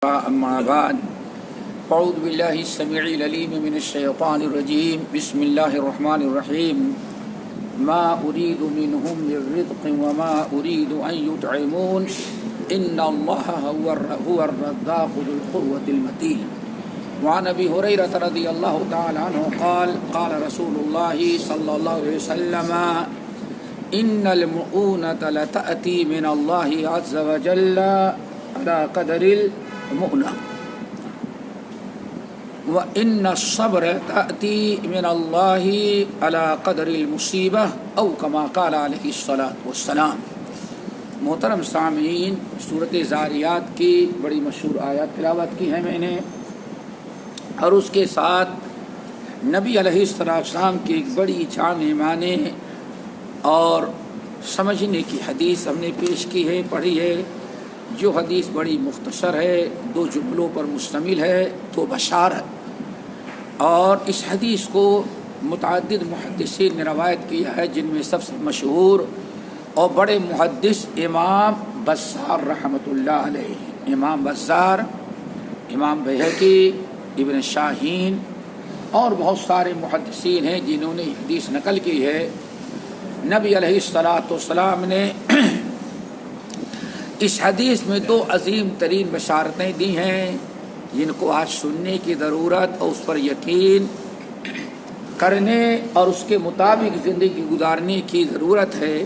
أما بعد أعوذ بالله السميع العليم من الشيطان الرجيم بسم الله الرحمن الرحيم ما أريد منهم من رزق وما أريد أن يطعمون إن الله هو الرزاق ذو القوة المتين وعن أبي هريرة رضي الله تعالى عنه قال قال رسول الله صلى الله عليه وسلم إن المؤونة لتأتي من الله عز وجل على قدر المؤنة وإن الصبر تأتي من الله على قدر المصيبة أو كما قال عليه الصلاة والسلام۔ محترم سامعین، سورۃ ذاریات کی بڑی مشہور آیات تلاوت کی ہے میں نے، اور اس کے ساتھ نبی علیہ السلام کی ایک بڑی جامع معنی اور سمجھنے کی حدیث ہم نے پیش کی ہے، پڑھی ہے، جو حدیث بڑی مختصر ہے، 2 جملوں پر مشتمل ہے، تو بشارت۔ اور اس حدیث کو متعدد محدثین نے روایت کیا ہے، جن میں سب سے مشہور اور بڑے محدث امام بزار رحمۃ اللہ علیہ، امام بزار، امام بہقی، ابن شاہین اور بہت سارے محدثین ہیں جنہوں نے حدیث نقل کی ہے۔ نبی علیہ السلام نے اس حدیث میں 2 عظیم ترین بشارتیں دی ہیں، جن کو آج سننے کی ضرورت اور اس پر یقین کرنے اور اس کے مطابق زندگی گزارنے کی ضرورت ہے۔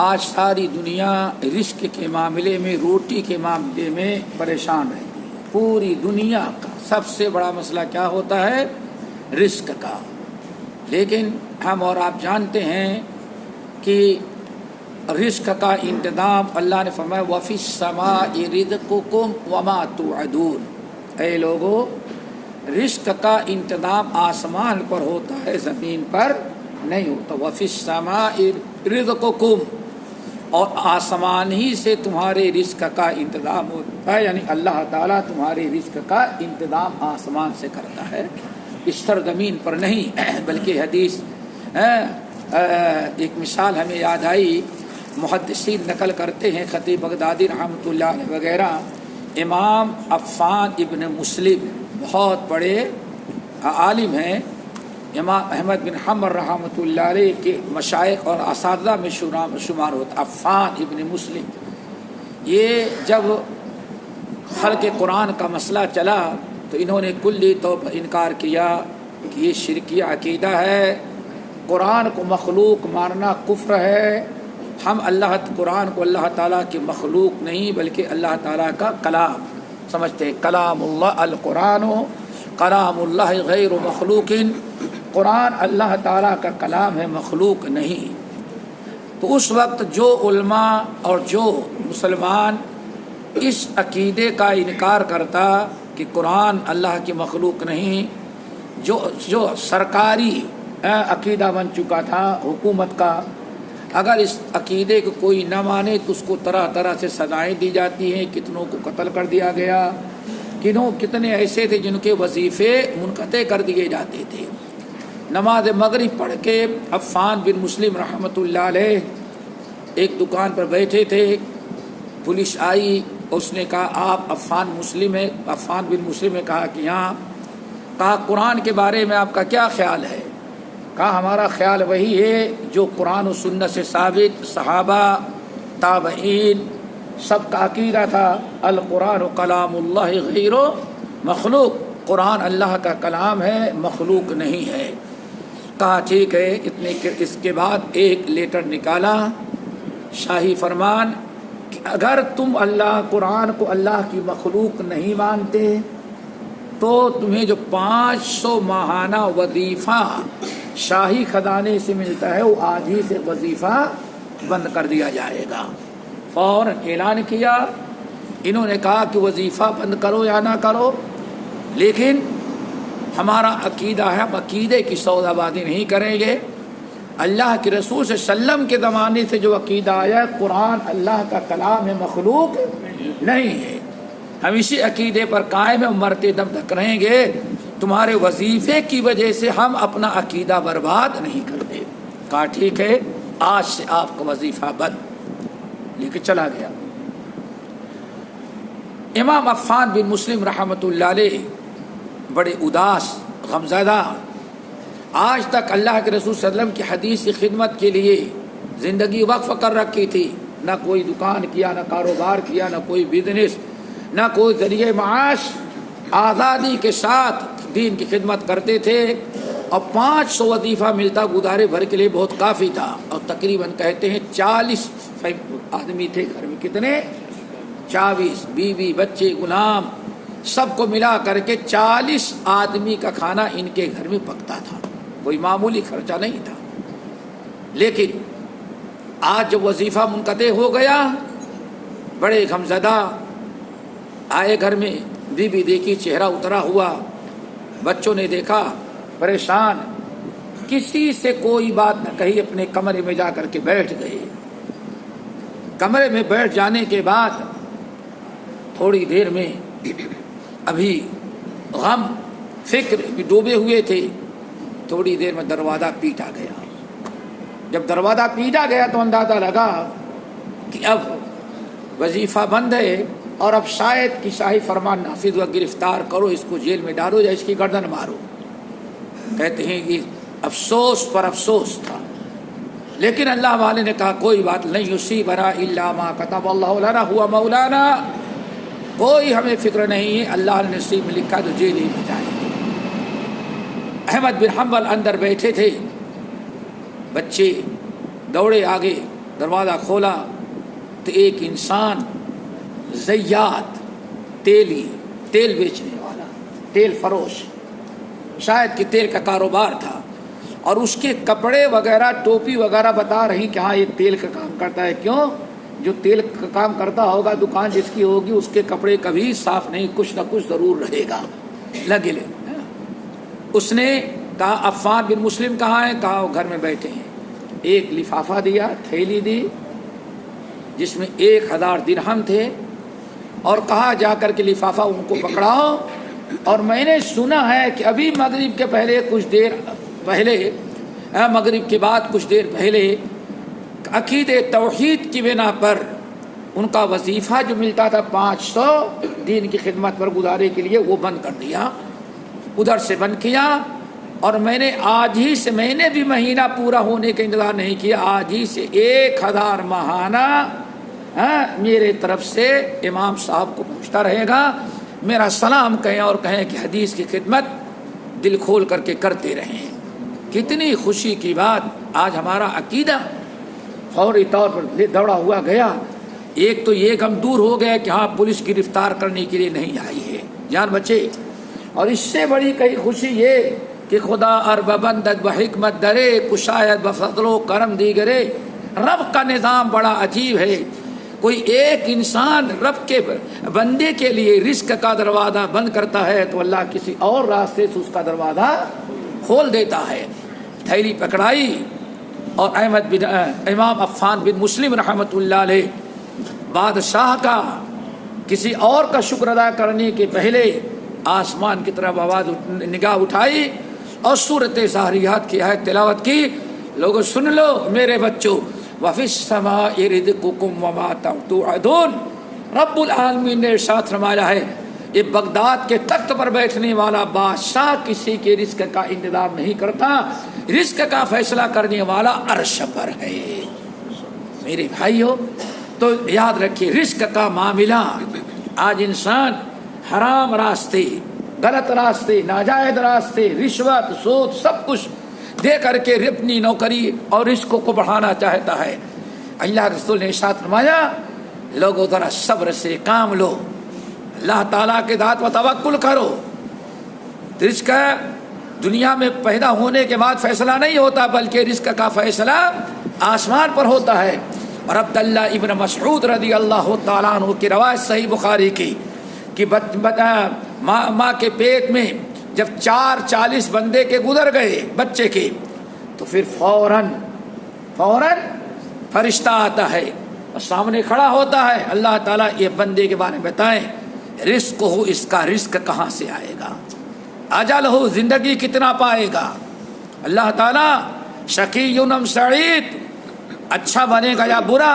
آج ساری دنیا رزق کے معاملے میں، روٹی کے معاملے میں پریشان رہتی ہے۔ پوری دنیا کا سب سے بڑا مسئلہ کیا ہوتا ہے؟ رزق کا۔ لیکن ہم اور آپ جانتے ہیں کہ رزق کا انتظام اللہ نے فرمایا وَفِي السَّمَاءِ رِزْقُكُمْ وَمَا تُوعَدُونَ، اے لوگو، رزق کا انتظام آسمان پر ہوتا ہے، زمین پر نہیں ہوتا۔ وَفِي السَّمَاءِ رِزْقُكُمْ، اور آسمان ہی سے تمہارے رزق کا انتظام ہوتا ہے، یعنی اللہ تعالیٰ تمہارے رزق کا انتظام آسمان سے کرتا ہے، اس سرزمین پر نہیں۔ بلکہ حدیث ایک مثال ہمیں یاد آئی، محدثین نقل کرتے ہیں، خطیب بغدادی رحمۃ اللہ علیہ وغیرہ، امام عفان ابن مسلم بہت بڑے عالم ہیں، امام احمد بن حنبل رحمۃ اللہ علیہ کے مشائخ اور اساتذہ میں شمار ہوتا۔ عفان ابن مسلم، یہ جب خلق قرآن کا مسئلہ چلا تو انہوں نے کلی طور پر انکار کیا کہ یہ شرکی عقیدہ ہے، قرآن کو مخلوق ماننا کفر ہے، ہم قرآن کو اللہ تعالیٰ کی مخلوق نہیں بلکہ اللہ تعالیٰ کا کلام سمجھتے ہیں۔ کلام اللہ، القرآن کلام اللہ غیر مخلوق، قرآن اللہ تعالیٰ کا کلام ہے، مخلوق نہیں۔ تو اس وقت جو علماء اور جو مسلمان اس عقیدے کا انکار کرتا کہ قرآن اللہ کی مخلوق نہیں، جو سرکاری عقیدہ بن چکا تھا حکومت کا، اگر اس عقیدے کو کوئی نہ مانے تو اس کو طرح طرح سے سزائیں دی جاتی ہیں، کتنوں کو قتل کر دیا گیا، کتنے ایسے تھے جن کے وظیفے منقطع کر دیے جاتے تھے۔ نماز مغرب پڑھ کے عفان بن مسلم رحمۃ اللہ علیہ ایک دکان پر بیٹھے تھے، پولیس آئی، اس نے کہا آپ عفان بن مسلم نے کہا کہ ہاں۔ کہا قرآن کے بارے میں آپ کا کیا خیال ہے؟ کہا ہمارا خیال وہی ہے جو قرآن و سنت سے ثابت، صحابہ تابعین سب کا عقیدہ تھا، القرآن کلام اللہ غیر مخلوق، قرآن اللہ کا کلام ہے، مخلوق نہیں ہے۔ کہا ٹھیک ہے۔ اس کے بعد ایک لیٹر نکالا، شاہی فرمان کہ اگر تم قرآن کو اللہ کی مخلوق نہیں مانتے تو تمہیں جو 500 ماہانہ وظیفہ شاہی خزانے سے ملتا ہے وہ آج ہی سے وظیفہ بند کر دیا جائے گا۔ فوراً اعلان کیا۔ انہوں نے کہا کہ وظیفہ بند کرو یا نہ کرو، لیکن ہمارا عقیدہ ہے، ہم عقیدے کی سودا بازی نہیں کریں گے۔ اللہ کے رسول صلی اللہ علیہ وسلم کے زمانے سے جو عقیدہ آیا، قرآن اللہ کا کلام ہے، مخلوق نہیں ہے، ہم اسی عقیدے پر قائم ہیں، مرتے دم تک رہیں گے۔ تمہارے وظیفے کی وجہ سے ہم اپنا عقیدہ برباد نہیں کرتے۔ کہا ٹھیک ہے، آج سے آپ کا وظیفہ بند، لے کے چلا گیا۔ امام عفان بن مسلم رحمۃ اللہ علیہ بڑے اداس غمزدہ، آج تک اللہ کے رسول صلی اللہ علیہ وسلم کی حدیث کی خدمت کے لیے زندگی وقف کر رکھی تھی، نہ کوئی دکان کیا، نہ کاروبار کیا، نہ کوئی بزنس، نہ کوئی ذریعہ معاش، آزادی کے ساتھ دین کی خدمت کرتے تھے، اور 500 وظیفہ ملتا گزارے بھر کے لیے بہت کافی تھا، اور تقریباً کہتے ہیں 40 آدمی تھے گھر میں، کتنے؟ 24، بیوی بچے غلام سب کو ملا کر کے 40 آدمی کا کھانا ان کے گھر میں پکتا تھا، کوئی معمولی خرچہ نہیں تھا۔ لیکن آج جب وظیفہ منقطع ہو گیا، بڑے غمزدہ آئے گھر میں، بیوی دیکھی چہرہ اترا ہوا، بچوں نے دیکھا پریشان، کسی سے کوئی بات نہ کہی، اپنے کمرے میں جا کر کے بیٹھ گئے۔ کمرے میں بیٹھ جانے کے بعد تھوڑی دیر میں ابھی غم فکر میں ڈوبے ہوئے تھے، تھوڑی دیر میں دروازہ پیٹا گیا۔ جب دروازہ پیٹا گیا تو اندازہ لگا کہ اب وظیفہ بند ہے، اور اب شاید کہ شاہی فرمان نافذ ہوا، گرفتار کرو، اس کو جیل میں ڈالو یا اس کی گردن مارو۔ کہتے ہیں کہ افسوس پر افسوس تھا، لیکن اللہ والے نے کہا کوئی بات نہیں، یصیبنا الا ما کتب اللہ لنا ہوا مولانا، کوئی ہمیں فکر نہیں ہے، اللہ نے نصیب میں لکھا تو جیل ہی میں جائیں گے۔ احمد بن حنبل اندر بیٹھے تھے، بچے دوڑے آگے، دروازہ کھولا تو ایک انسان زیات، تیل بیچنے والا، تیل فروش، شاید کہ تیل کا کاروبار تھا، اور اس کے کپڑے وغیرہ ٹوپی وغیرہ بتا رہی کہ ہاں یہ تیل کا کام کرتا ہے۔ کیوں؟ جو تیل کا کام کرتا ہوگا، دکان جس کی ہوگی، اس کے کپڑے کبھی صاف نہیں، کچھ نہ کچھ ضرور رہے گا لگے لے۔ اس نے کہا عفان بن مسلم کہاں ہے؟ کہا وہ گھر میں بیٹھے ہیں۔ ایک لفافہ دیا، تھیلی دی جس میں 1000 درہم تھے، اور کہا جا کر کے لفافہ ان کو پکڑاؤ، اور میں نے سنا ہے کہ ابھی مغرب کے پہلے کچھ دیر پہلے، مغرب کے بعد کچھ دیر پہلے، عقید توحید کی بنا پر ان کا وظیفہ جو ملتا تھا 500 دین کی خدمت پر گزارے کے لیے، وہ بند کر دیا، ادھر سے بند کیا۔ اور میں نے آج ہی سے، میں نے بھی مہینہ پورا ہونے کا انتظار نہیں کیا، آج ہی سے 1000 ماہانہ میرے طرف سے امام صاحب کو پہنچتا رہے گا، میرا سلام کہیں اور کہیں کہ حدیث کی خدمت دل کھول کر کے کرتے رہیں۔ کتنی خوشی کی بات! آج ہمارا عقیدہ فوری طور پر دوڑا ہوا گیا۔ ایک تو یہ غم دور ہو گیا کہ ہاں پولیس گرفتار کرنے کے لیے نہیں آئی ہے، جان بچے، اور اس سے بڑی کئی خوشی یہ کہ خدا ارب بندد بحکمت درے، کشاید بفضل و کرم دیگرے۔ رب کا نظام بڑا عجیب ہے، کوئی ایک انسان رب کے بندے کے لیے رزق کا دروازہ بند کرتا ہے تو اللہ کسی اور راستے سے اس کا دروازہ کھول دیتا ہے۔ تھیلی پکڑائی، اور امام عفان بن مسلم رحمۃ اللہ علیہ بادشاہ کا کسی اور کا شکر ادا کرنے کے پہلے آسمان کی طرف آواز نگاہ اٹھائی اور سورۃ زاریات کی آیت تلاوت کی۔ لوگوں سن لو میرے بچوں، وَفِي السَّمَاءِ رِزْقُكُمْ وَمَا تُوعَدُونَ، رب العالمین نے ارشاد فرمایا ہے، یہ بغداد کے تخت پر بیٹھنے والا بادشاہ کسی کے رزق کا انتظام نہیں کرتا، رزق کا فیصلہ کرنے والا عرش پر ہے۔ میرے بھائیو، تو یاد رکھیے رزق کا معاملہ، آج انسان حرام راستے، غلط راستے، ناجائز راستے، رشوت، سود، سب کچھ دے کر کے اپنی نوکری اور رزق کو بڑھانا چاہتا ہے۔ اللہ کے رسول نے ارشاد فرمایا، لوگوں ذرا صبر سے کام لو، اللہ تعالیٰ کے ذات و توکل کرو۔ رزق دنیا میں پیدا ہونے کے بعد فیصلہ نہیں ہوتا، بلکہ رزق کا فیصلہ آسمان پر ہوتا ہے۔ اور عبداللہ ابن مسعود رضی اللہ تعالیٰ عنہ کی روایت صحیح بخاری کی کہ ماں کے پیٹ میں جب 40 بندے کے گزر گئے بچے کے، تو پھر فوراً فرشتہ آتا ہے اور سامنے کھڑا ہوتا ہے، اللہ تعالیٰ یہ بندے کے بارے میں بتائیں، رزق ہو، اس کا رزق کہاں سے آئے گا، اجل ہو، زندگی کتنا پائے گا۔ اللہ تعالیٰ شقی ام سعید، اچھا بنے گا یا برا،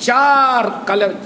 4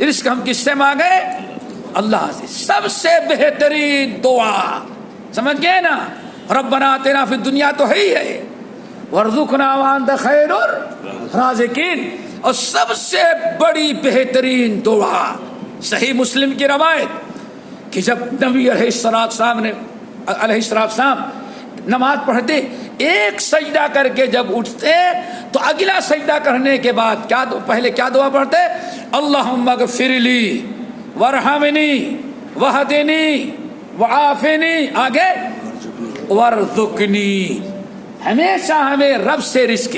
رزق ہم کس سے مانگے؟ اللہ سے. سب سے بہترین دعا سمجھ گئے نا؟ ربنا آتنا فی الدنیا تو ہے ہی ہے، وارزقنا وانت خیر الرازقین. اور سب سے بڑی بہترین دعا صحیح مسلم کی روایت کہ جب نبی علیہ السلام نماز پڑھتے ایک سجدہ کر کے جب اٹھتے تو اگلا سجدہ کرنے کے بعد پہلے کیا دعا پڑھتے؟ اللہم اغفر لی وارحمنی وہدنی وعافنی، آگے وارزقنی. ہمیشہ ہمیں رب سے رزق،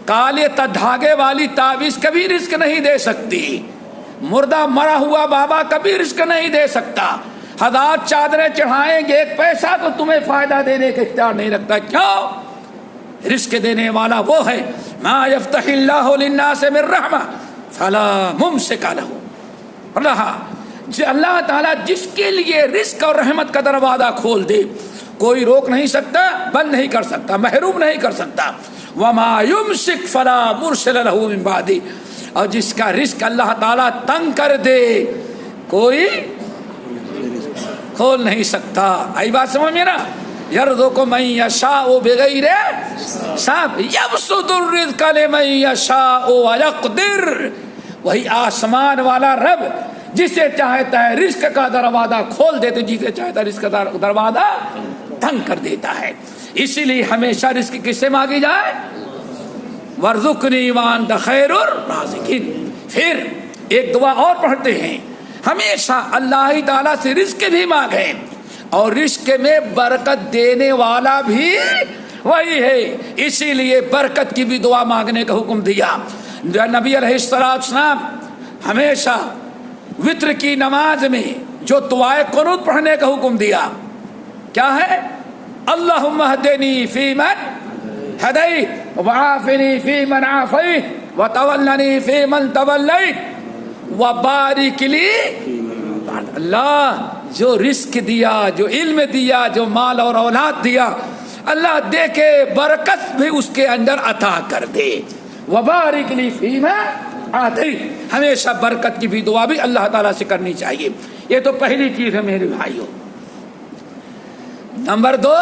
کالے دھاگے والی تعویذ کبھی رزق نہیں دے سکتی، مردہ مرا ہوا بابا کبھی رزق نہیں دے سکتا، 1000 چادریں چڑھائیں گے 1 پیسہ تو تمہیں فائدہ دینے کا اختیار نہیں رکھتا. کیوں؟ رزق دینے والا وہ ہے ما یفتح اللہ للناس من رحمہ فلا ممسک لہ. اللہ تعالیٰ جس کے لیے رزق اور رحمت کا دروازہ کھول دے کوئی روک نہیں سکتا، بند نہیں کر سکتا، محروم نہیں کر سکتا. وما یمسک فلا مرسل لہ من بعدہ. اور جس کا رزق اللہ تعالیٰ تنگ کر دے کوئی کھول نہیں سکتا. آئی بات سمجھ میں نا؟ یرزق من یشاء بغیر حساب، یبسط الرزق لمن یشاء ویقدر. وہی آسمان والا رب جسے چاہتا ہے رزق کا دروازہ کھول دیتے، جسے چاہتا ہے رزق کا دروازہ تنگ کر دیتا ہے. اسی لیے ہمیشہ رزق کس سے مانگی جائے؟ وارزقنی وانت خیر الرازقین. پھر ایک دعا اور پڑھتے ہیں، ہمیشہ اللہ تعالیٰ سے رزق بھی مانگیں، اور رزق میں برکت دینے والا بھی وہی ہے. اسی لیے برکت کی بھی دعا مانگنے کا حکم دیا. نبی علیہ السلام ہمیشہ وتر کی نماز میں جو دعائے قنوت پڑھنے کا حکم دیا کیا ہے؟ اللہم اہدنی فیمن ہدیت وعافنی فیمن عافیت وتولنی فیمن تولیت وبارک لی. اللہ جو رزق دیا، جو علم دیا، جو مال اور اولاد دیا، اللہ دے کے برکت بھی اس کے اندر عطا کر دے. وبارک لی فیما آتیت. ہمیشہ برکت کی بھی دعا بھی اللہ تعالیٰ سے کرنی چاہیے. یہ تو پہلی چیز ہے میرے بھائیوں. نمبر 2،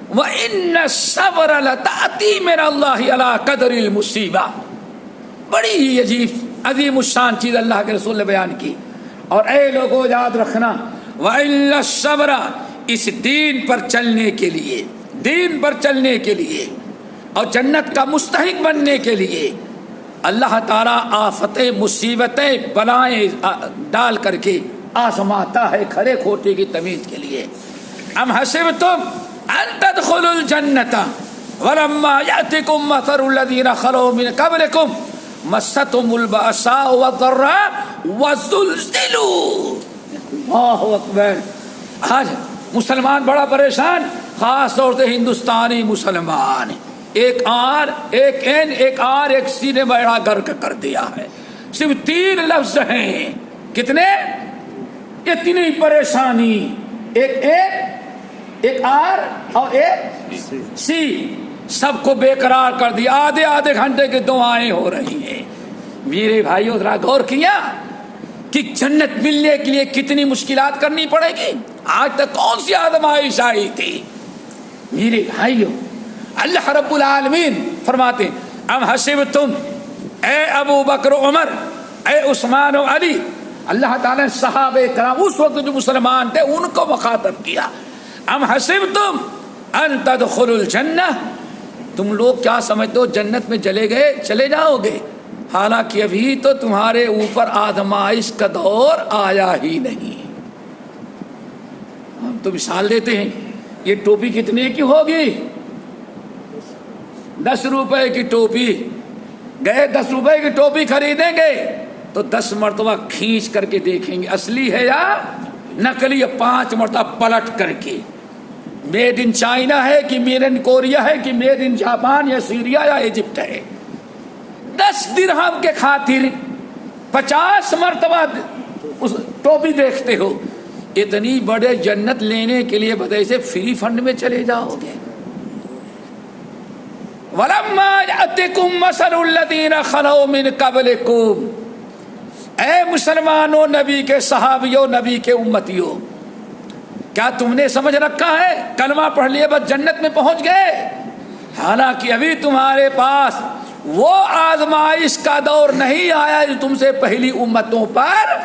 وَإِنَّ الصَّبْرَ لَتَأْتِي مِنَ اللَّهِ عَلَىٰ قَدْرِ الْمُصِیبَہ. بڑی ہی عظیم الشان چیز اللہ کے رسول نے بیان کی. اور اے لوگوں یاد رکھنا، وَإِنَّ الصَّبْرَ، اس دین پر چلنے کے لیے، دین پر چلنے کے لیے اور جنت کا مستحق بننے کے لیے اللہ تعالیٰ آفتیں، مصیبتیں، بلائیں ڈال کر کے آزماتا ہے کھرے کھوٹے کی تمیز کے لیے. ام حسبتم ان تدخلوا الجنۃ ولما یأتکم مثل الذین خلوا من قبلکم مستهم البأساء والضراء وزلزلوا. اللہ اکبر. آج مسلمان بڑا پریشان، خاص طور سے ہندوستانی مسلمان. ایک سینے بڑا گرک کر دیا ہے. صرف 3 لفظ ہیں. کتنے؟ اتنی پریشانی. ایک آر اور ایک سی، سب کو بے قرار کر دیا. آدھے گھنٹے کی دعائیں ہو رہی ہیں. میرے بھائیوں ذرا غور کیا کہ جنت ملنے کے لیے کتنی مشکلات کرنی پڑے گی. آج تک کون سی آزمائش آئی تھی؟ میرے بھائیوں اللہ رب العالمین فرماتے ام حسبتم، اے ابو بکر عمر، اے عثمان و علی. اللہ تعالیٰ نے صحابہ کرام اس وقت جو مسلمان تھے ان کو مخاطب کیا. ام حسبتم ان تدخلوا الجنہ، تم لوگ کیا سمجھتے ہو جنت میں چلے جاؤ گے؟ حالانکہ ابھی تو تمہارے اوپر آزمائش کا دور آیا ہی نہیں. ہم تو مثال دیتے ہیں، یہ ٹوپی کتنے کی ہوگی؟ 10 روپے کی ٹوپی. گئے 10 روپے کی ٹوپی خریدیں گے تو 10 مرتبہ کھینچ کر کے دیکھیں گے اصلی ہے یا نقلی. 5 مرتبہ پلٹ کر کے میڈ ان چائنا ہے کہ میڈ ان کوریا ہے کہ میڈ ان جاپان یا سیریا یا ایجپٹ ہے. 10 درہم کے خاطر 50 مرتبہ اس ٹوپی دیکھتے ہو. اتنی بڑے جنت لینے کے لیے بدے سے فری فنڈ میں چلے جاؤ گے. وَلَمَّا يَأْتِكُمْ مَثَلُ الَّذِينَ خَلَوْا مِنْ قَبْلِكُمْ، اے مسلمانوں، نبی کے صحابیوں، نبی کے امتیوں، کیا تم نے سمجھ رکھا ہے کلمہ پڑھ لیے بس جنت میں پہنچ گئے؟ حالانکہ ابھی تمہارے پاس وہ آزمائش کا دور نہیں آیا جو تم سے پہلی امتوں پر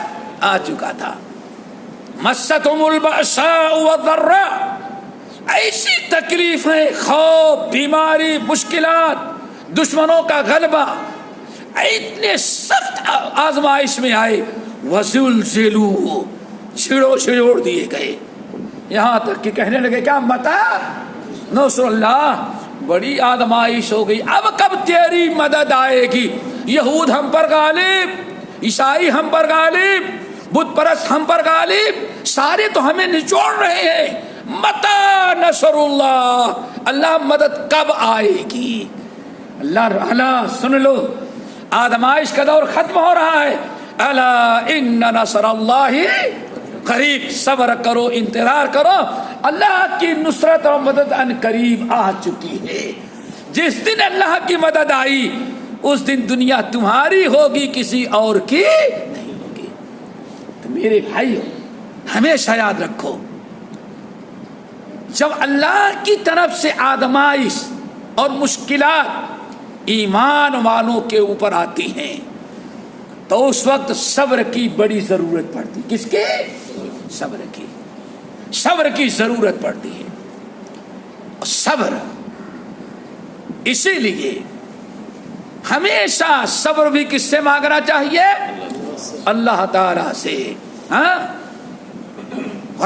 آ چکا تھا۔ مستہم البأساء والضراء، ایسی تکلیفیں، خوف، بیماری، مشکلات، دشمنوں کا غلبہ، اتنے سخت آزمائش میں آئے، وزلزلوا، چھڑو دیے گئے، یہاں تک کہ کہنے لگے کیا متا نصر اللہ، بڑی آزمائش ہو گئی، اب کب تیری مدد آئے گی؟ یہود ہم پر غالب، عیسائی ہم پر غالب، بت پرست ہم پر غالب، سارے تو ہمیں نچوڑ رہے ہیں، متا نصر اللہ، اللہ مدد کب آئے گی؟ اللہ سن لو، آزمائش کا دور ختم ہو رہا ہے، الا ان نصر اللہ قریب، صبر کرو، انتظار کرو، اللہ کی نصرت اور مدد ان قریب آ چکی ہے۔ جس دن اللہ کی مدد آئی اس دن دنیا تمہاری ہوگی، کسی اور کی نہیں ہوگی۔ تو میرے بھائیو، ہمیشہ یاد رکھو، جب اللہ کی طرف سے آزمائش اور مشکلات ایمان والوں کے اوپر آتی ہیں تو اس وقت صبر کی بڑی ضرورت پڑتی۔ کس کی؟ صبر کی ضرورت پڑتی ہے۔ صبر، اسی لیے ہمیشہ صبر بھی کس سے مانگنا چاہیے؟ اللہ تعالی سے۔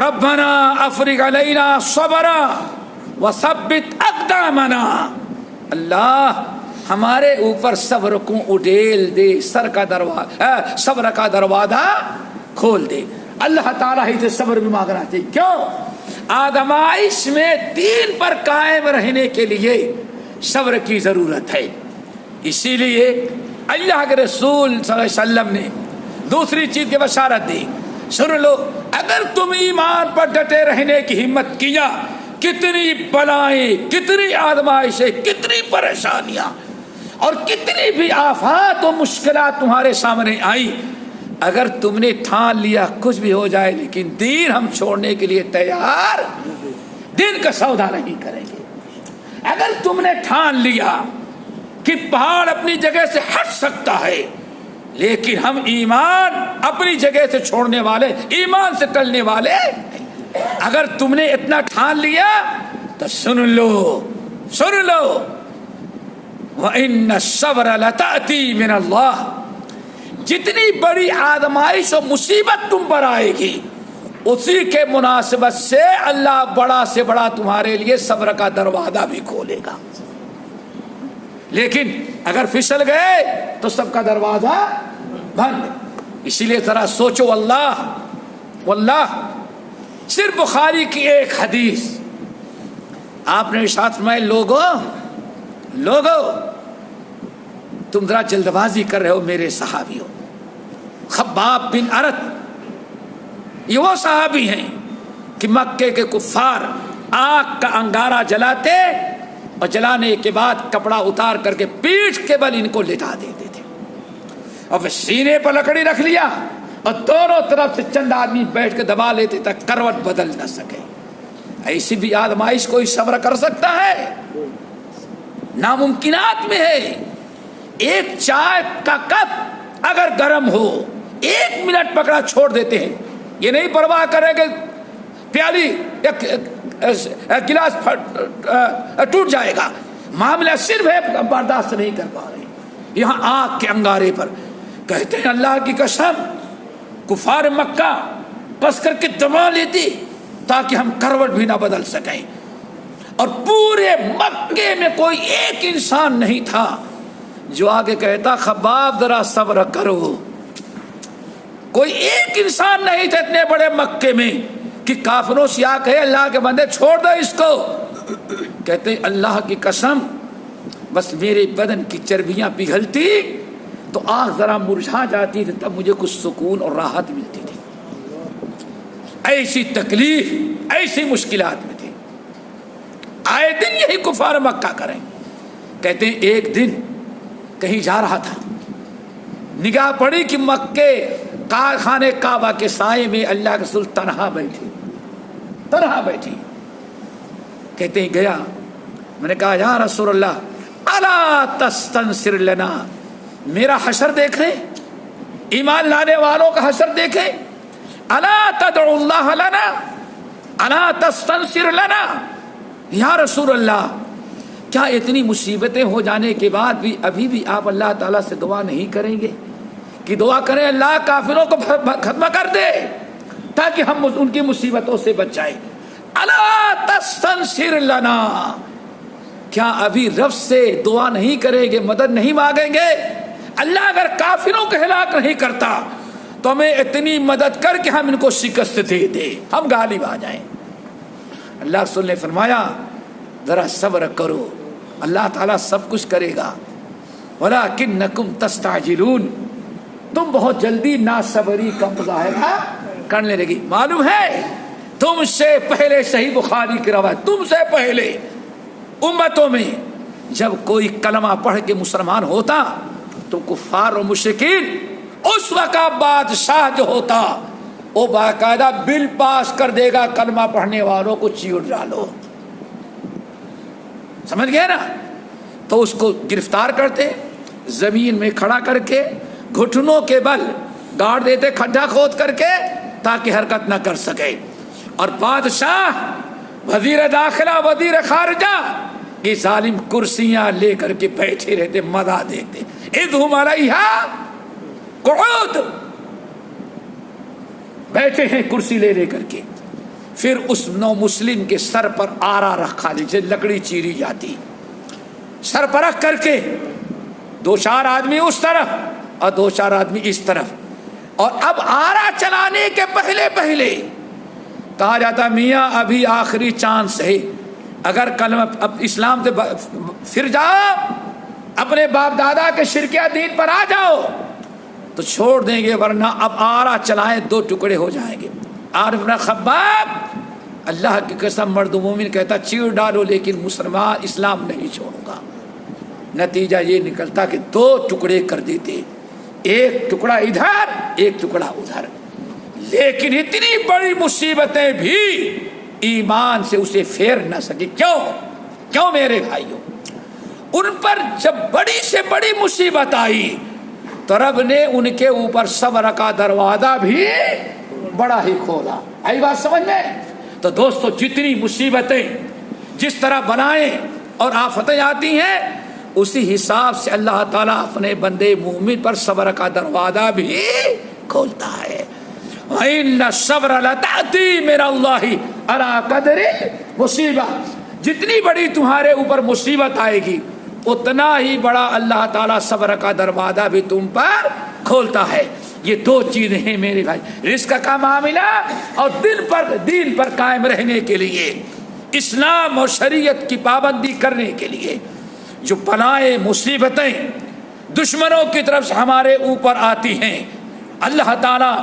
ربنا افرغ علینا صبرا وثبت اقدامنا، اللہ ہمارے اوپر صبر کو اڈیل دے، صبر کا دروازہ کھول دے۔ اللہ تعالیٰ ہی سے صبر بھی مانگنا چاہیے۔ کیوں؟ آزمائش میں دین پر قائم رہنے کے لیے صبر کی ضرورت ہے۔ اسی لیے اللہ کے رسول صلی اللہ علیہ وسلم نے دوسری چیز کی بشارت دی، سن لو، اگر تم ایمان پر ڈٹے رہنے کی ہمت کیا، کتنی بلائیں، کتنی آزمائشیں، کتنی پریشانیاں اور کتنی بھی آفات و مشکلات تمہارے سامنے آئی، اگر تم نے ٹھان لیا کچھ بھی ہو جائے لیکن دین ہم چھوڑنے کے لیے تیار، دین کا سودا نہیں کریں گے۔ اگر تم نے ٹھان لیا کہ پہاڑ اپنی جگہ سے ہٹ سکتا ہے لیکن ہم ایمان اپنی جگہ سے چھوڑنے والے، ایمان سے ٹلنے والے، اگر تم نے اتنا ٹھان لیا تو سن لو وَإِنَّ الصَّبْرَ لَتَأْتِي مِنَ اللَّهِ، جتنی بڑی آزمائش و مصیبت تم پر آئے گی اسی کے مناسبت سے اللہ بڑا سے بڑا تمہارے لیے صبر کا دروازہ بھی کھولے گا۔ لیکن اگر پھسل گئے تو سب کا دروازہ بند۔ اسی لیے ذرا سوچو، واللہ صرف بخاری کی ایک حدیث آپ نے ارشاد فرمایا، لوگو تم ذرا جلد بازی کر رہے ہو میرے صحابیوں۔ خباب بن ارت یہ وہ صحابی ہیں کہ مکے کے کفار آگ کا انگارہ جلاتے اور جلانے کے بعد کپڑا اتار کر کے پیٹھ کے بل ان کو لٹا دیتے تھے، اور پھر سینے پر لکڑی رکھ لیا اور دونوں طرف سے چند آدمی بیٹھ کے دبا لیتے تک کروٹ بدل نہ سکے۔ ایسی بھی آزمائش کوئی صبر کر سکتا ہے؟ ناممکنات میں ہے۔ ایک چائے کا کپ اگر گرم ہو 1 منٹ پکڑا چھوڑ دیتے ہیں، یہ نہیں پرواہ کرے کہ پیالی گلاس ٹوٹ جائے گا، معاملہ صرف ہے برداشت نہیں کر پا رہے۔ یہاں آگ کے انگارے پر کہتے ہیں اللہ کی قسم کفار مکہ پس کر کے دبا لیتی تاکہ ہم کروٹ بھی نہ بدل سکیں، اور پورے مکے میں کوئی ایک انسان نہیں تھا جو آگے کہتا خباب ذرا صبر کرو۔ کوئی ایک انسان نہیں تھا اتنے بڑے مکے میں کہ کافروں سے آ کہے اللہ کے بندے چھوڑ دو اس کو۔ کہتے اللہ کی قسم بس میرے بدن کی چربیاں پگھلتی تو آگ ذرا مرجھا جاتی تھی، تب مجھے کچھ سکون اور راحت ملتی تھی۔ ایسی تکلیف، ایسی مشکلات میں تھی۔ آئے دن یہی کفار مکہ کریں۔ کہتے ہیں ایک دن کہیں جا رہا تھا، نگاہ پڑی کہ مکے خانے کعبہ کے سائے میں اللہ کے رسول تنہا بیٹھی. کہتے ہیں گیا, میں نے کہا یا رسول اللہ الا تستنصر لنا, میرا حشر دیکھیں, ایمان لانے والوں کا حشر دیکھیں. الا تدعو اللہ لنا الا تستنصر لنا, یا رسول اللہ کیا اتنی مصیبتیں ہو جانے کے بعد بھی ابھی بھی آپ اللہ تعالیٰ سے دعا نہیں کریں گے کہ دعا کریں اللہ کافروں کو ختم کر دے تاکہ ہم ان کی مصیبتوں سے بچ جائیں. الا تستنصر لنا, کیا ابھی رب سے دعا نہیں کریں گے, مدد نہیں مانگیں گے؟ اللہ اگر کافروں کو ہلاک نہیں کرتا تو ہمیں اتنی مدد کر کے ہم ان کو شکست دے دے, ہم غالب آ جائیں. اللہ رسول نے فرمایا ذرا صبر کرو, اللہ تعالیٰ سب کچھ کرے گا. وَلَكِنَّكُمْ تَسْتَعْجِلُونَ, تم بہت جلدی ناصبری کا مظاہرہ کرنے لگی. معلوم ہے تم سے پہلے, صحیح بخاری کی روایت, تم سے پہلے امتوں میں جب کوئی کلمہ پڑھ کے مسلمان ہوتا تو کفار و مشرکین اس وقت بادشاہ جو ہوتا وہ باقاعدہ بل پاس کر دے گا کلمہ پڑھنے والوں کو چیڑ ڈالو, سمجھ گئے نا. تو اس کو گرفتار کرتے, زمین میں کھڑا کر کے گھٹنوں کے بل گاڑ دیتے, کھڈا کھود کر کے تاکہ حرکت نہ کر سکے. اور بادشاہ, وزیر داخلہ, وزیر خارجہ کی ظالم کرسیاں لے کر کے بیٹھے رہتے, مزہ دیکھتے. اذھم علیہا قعود, بیٹھے ہیں کرسی لے کر کے. پھر اس نو مسلم کے سر پر آرا رکھا, جیسے لکڑی چیری جاتی, سر پر رکھ کر کے 2-4 آدمی اس طرف اور 2-4 آدمی اس طرف. اور اب آرا چلانے کے پہلے کہا جاتا میاں ابھی آخری چانس ہے, اگر کلمہ اب اسلام سے پھر جاؤ, اپنے باپ دادا کے شرکیہ دین پر آ جاؤ تو چھوڑ دیں گے, ورنہ اب آرا چلائیں 2 ٹکڑے ہو جائیں گے. عارف بن خباب, اللہ کی قسم مرد مومن کہتا چیڑ ڈالو لیکن مسلمان اسلام نہیں چھوڑوں گا. نتیجہ یہ نکلتا کہ 2 ٹکڑے کر دیتے, ایک ٹکڑا ادھر ایک ٹکڑا ادھر. لیکن اتنی بڑی مصیبتیں بھی ایمان سے اسے پھیر نہ سکی. کیوں میرے بھائیوں؟ ان پر جب بڑی سے بڑی مصیبت آئی تو رب نے ان کے اوپر صبر کا دروازہ بھی بڑا ہی کھولا. آئی بات سمجھ میں؟ تو دوستو جتنی مصیبتیں جس طرح بنائیں اور آفتیں آتی ہیں اسی حساب سے اللہ تعالیٰ اپنے بندے مومن پر صبر کا دروازہ بھی کھولتا ہے. وَإِنَّ الصَّبْرَ لَتَأْتِي مِنَ اللَّهِ عَلَىٰ قَدْرِ مصیبت, جتنی بڑی تمہارے اوپر مصیبت آئے گی اتنا ہی بڑا اللہ تعالیٰ صبر کا دروازہ بھی تم پر کھولتا ہے. یہ 2 چیزیں ہیں میرے بھائی, رزق کا معاملہ اور دین پر قائم رہنے کے لیے, اسلام اور شریعت کی پابندی کرنے کے لیے جو بلائیں مصیبتیں دشمنوں کی طرف سے ہمارے اوپر آتی ہیں, اللہ تعالیٰ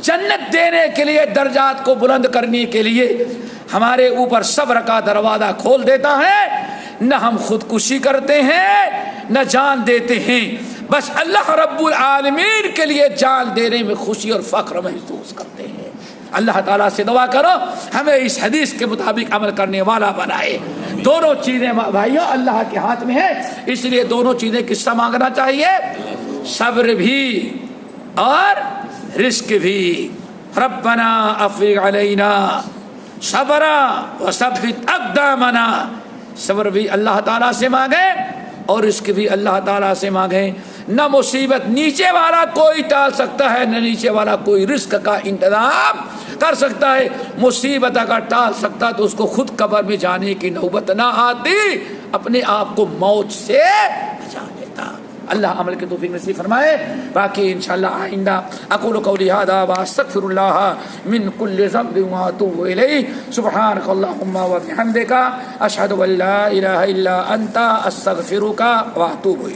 جنت دینے کے لیے, درجات کو بلند کرنے کے لیے ہمارے اوپر صبر کا دروازہ کھول دیتا ہے. نہ ہم خودکشی کرتے ہیں نہ جان دیتے ہیں, بس اللہ رب العالمین کے لیے جان دینے میں خوشی اور فخر محسوس کرتے ہیں. اللہ تعالیٰ سے دعا کرو ہمیں اس حدیث کے مطابق عمل کرنے والا بنائے. دونوں چیزیں بھائیوں اللہ کے ہاتھ میں ہے, اس لیے دونوں چیزیں کس سے مانگنا چاہیے؟ صبر بھی اور رزق بھی. ربنا افرغ علینا صبرا وثبت اقدامنا, صبر بھی اللہ تعالیٰ سے مانگے اور رزق بھی اللہ تعالیٰ سے مانگے. نہ مصیبت نیچے والا کوئی ٹال سکتا ہے, نہ نیچے والا کوئی رزق کا انتظام کر سکتا ہے. مصیبت اگر ٹال سکتا تو اس کو خود قبر میں جانے کی نوبت نہ آتی, اپنے آپ کو موت سے بچا لیتا. اللہ عمل کے توفیق نصیب فرمائے. باقی انشاءاللہ آئندہ اقول قولی ھذا واستغفر اللہ من کل ذنب واتوب الیہ. سبحانک اللہم وبحمدک اشہد ان لا الہ الا انت استغفرک واتوب الیک.